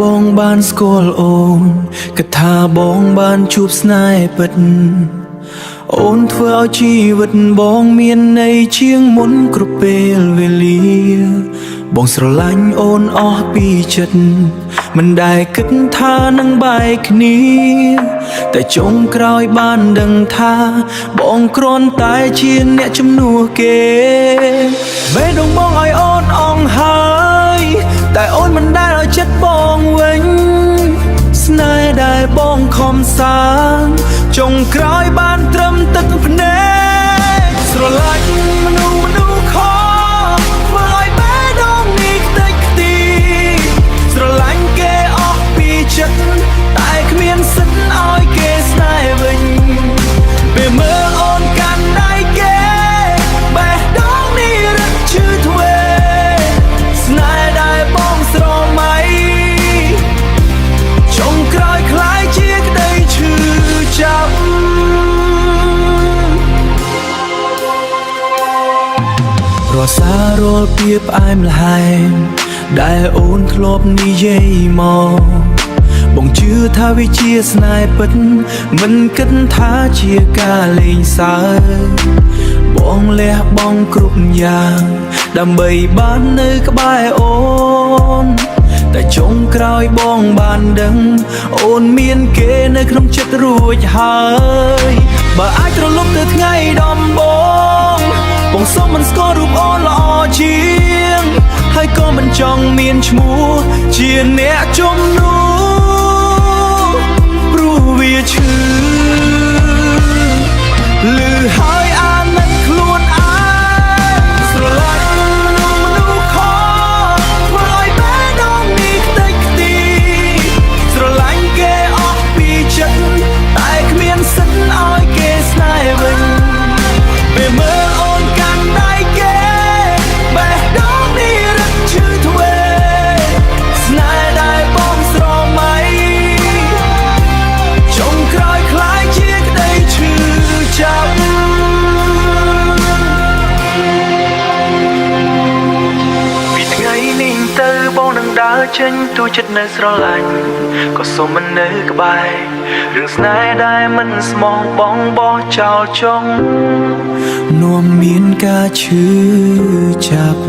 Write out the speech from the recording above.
បងបានស្គាល់អូនក៏ថាបងបានជួបស្នេហ៍ពិតអូនធ្វើឲ្យជីវិតបងមានន័យជាងមុនគ្រប់ពេលវេលាបងស្រឡាញ់អូនអស់ពីចិត្តមិនដែលគិតថានឹងបែកគ្នាតែចុងក្រោយបានដឹងថាបងគ្រាន់តែជាអ្នកជំនួសគេបេះដូងបងឲ្យអូនអង្ហើយតែអូនមិនដែលឲ្យចិត្តបងវិញស្នេហ៍ដែលបងខំសាងចុងក្រោយបានត្រឹមទឹកភ្នែកស្រឡាញ់មនុស្សខំធ្វើឲ្យបេះដូងនេះខ្ទេចខ្ទីស្រឡាញ់គេអស់ពីចិត្តតែគ្មានសិទ្ធឲ្យគេស្នេហ៍វិញពេលមើលអូនកាន់ដៃគេបេះដូងនេះរឹតឈឺធ្វេស្នេហ៍ដែលបងស្រមៃចុងក្រោយคล้ายជាក្តីឈឺចាប់រសាររាល់ពាក្យផ្អែមល្ហែមដែលអូនធ្លាប់និយាយមកបងជឿថាវាជាស្នេហ៍ពិតមិនគិតថាជាការលេងសើចបងលះបង់គ្រប់យ៉ាងដើម្បីបាននៅក្បែរអូនតែចុងក្រោយបងបានដឹងអូនមានគេនៅក្នុងចិត្តរួចហើយបើអាចត្រឡប់ទៅថ្ងៃដំបូងបងសុំមិនស្គាល់រូបអូនល្អជាងហើយក៏មិនចង់មានឈ្មោះជាអ្នកជំនួសព្រោះវាឈឺលឺហើយអាណិតខ្លួនឯងស្រឡាញ់មនុស្សខំធ្វើឲ្យបេះដូងនេះខ្ទេចខ្ទីស្រឡាញ់គេអស់ពីចិត្តតែគ្មានសិទ្ធឲ្យគេស្នេហ៍វិញពេលមើលអូនកាន់ដៃគេបេះដូងនេះរឹតឈឺធ្វេស្នេហ៍ដែលបងស្រមៃចុងក្រោយคล้ายជាក្តីឈឺចាប់ពីថ្ងៃនេះទៅបងនឹងដើរចេញទូចិត្តនៅស្រឡាញ់ក៏សុំមិននៅក្បែររឿងស្នេហ៍ដែលមិនស្មងបងបោះចោលចុងនាំមានការឈឺចាប់